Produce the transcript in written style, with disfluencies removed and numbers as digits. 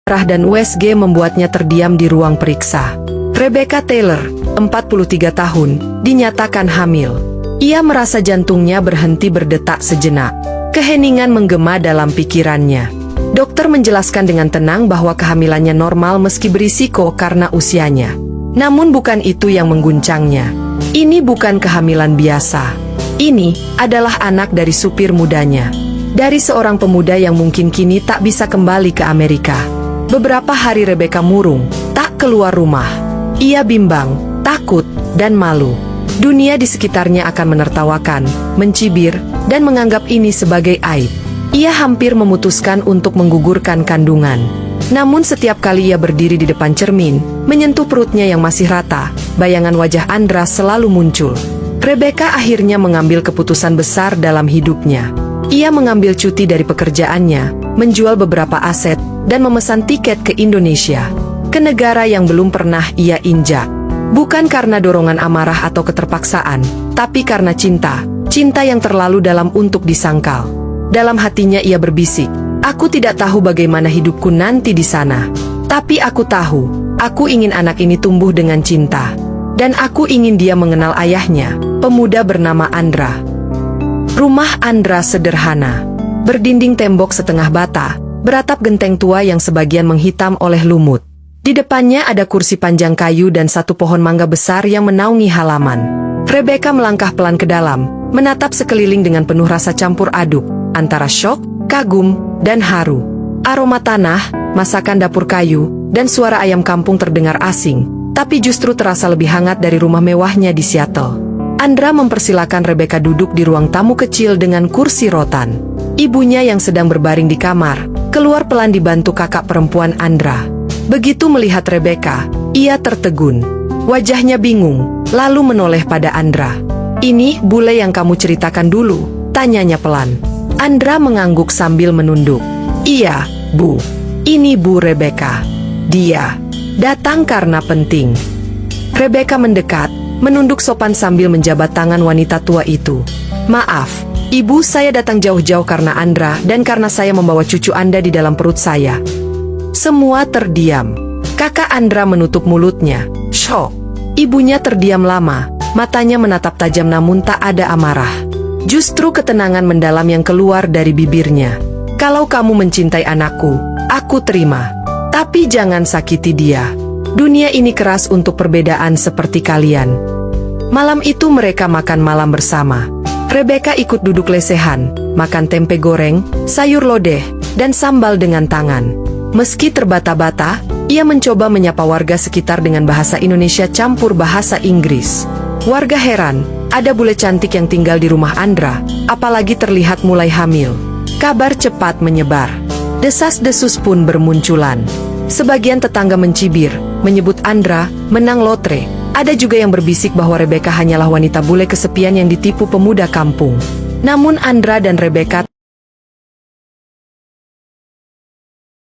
Rah dan USG membuatnya terdiam di ruang periksa. Rebecca Taylor, 43 tahun, dinyatakan hamil. Ia merasa jantungnya berhenti berdetak sejenak. Keheningan menggema dalam pikirannya. Dokter menjelaskan dengan tenang bahwa kehamilannya normal meski berisiko karena usianya. Namun bukan itu yang mengguncangnya. Ini bukan kehamilan biasa. Ini adalah anak dari supir mudanya. Dari seorang pemuda yang mungkin kini tak bisa kembali ke Amerika. Beberapa hari Rebecca murung, tak keluar rumah. Ia bimbang, takut, dan malu. Dunia di sekitarnya akan menertawakan, mencibir, dan menganggap ini sebagai aib. Ia hampir memutuskan untuk menggugurkan kandungan. Namun setiap kali ia berdiri di depan cermin, menyentuh perutnya yang masih rata, bayangan wajah Andra selalu muncul. Rebecca akhirnya mengambil keputusan besar dalam hidupnya. Ia mengambil cuti dari pekerjaannya, menjual beberapa aset, dan memesan tiket ke Indonesia, ke negara yang belum pernah ia injak. Bukan karena dorongan amarah atau keterpaksaan, tapi karena cinta, cinta yang terlalu dalam untuk disangkal. Dalam hatinya ia berbisik, "Aku tidak tahu bagaimana hidupku nanti di sana. Tapi aku tahu, aku ingin anak ini tumbuh dengan cinta. Dan aku ingin dia mengenal ayahnya, pemuda bernama Andra." Rumah Andra sederhana. Berdinding tembok setengah bata, beratap genteng tua yang sebagian menghitam oleh lumut. Di depannya ada kursi panjang kayu dan satu pohon mangga besar yang menaungi halaman. Rebecca melangkah pelan ke dalam, menatap sekeliling dengan penuh rasa campur aduk, antara syok, kagum, dan haru. Aroma tanah, masakan dapur kayu, dan suara ayam kampung terdengar asing, tapi justru terasa lebih hangat dari rumah mewahnya di Seattle. Andra mempersilakan Rebecca duduk di ruang tamu kecil dengan kursi rotan. Ibunya yang sedang berbaring di kamar, keluar pelan dibantu kakak perempuan Andra. Begitu melihat Rebecca, ia tertegun. Wajahnya bingung, lalu menoleh pada Andra. "Ini bule yang kamu ceritakan dulu?" tanyanya pelan. Andra mengangguk sambil menunduk. "Iya, Bu. Ini Bu Rebecca. Dia datang karena penting." Rebecca mendekat, menunduk sopan sambil menjabat tangan wanita tua itu. "Maaf, Ibu, saya datang jauh-jauh karena Andra dan karena saya membawa cucu Anda di dalam perut saya." Semua terdiam. Kakak Andra menutup mulutnya. Syok. Ibunya terdiam lama, matanya menatap tajam namun tak ada amarah. Justru ketenangan mendalam yang keluar dari bibirnya. "Kalau kamu mencintai anakku, aku terima. Tapi jangan sakiti dia. Dunia ini keras untuk perbedaan seperti kalian." Malam itu mereka makan malam bersama. Rebecca ikut duduk lesehan, makan tempe goreng, sayur lodeh, dan sambal dengan tangan. Meski terbata-bata, ia mencoba menyapa warga sekitar dengan bahasa Indonesia campur bahasa Inggris. Warga heran, ada bule cantik yang tinggal di rumah Andra, apalagi terlihat mulai hamil. Kabar cepat menyebar. Desas-desus pun bermunculan. Sebagian tetangga mencibir, menyebut Andra menang lotre. Ada juga yang berbisik bahwa Rebecca hanyalah wanita bule kesepian yang ditipu pemuda kampung. Namun Andra dan Rebecca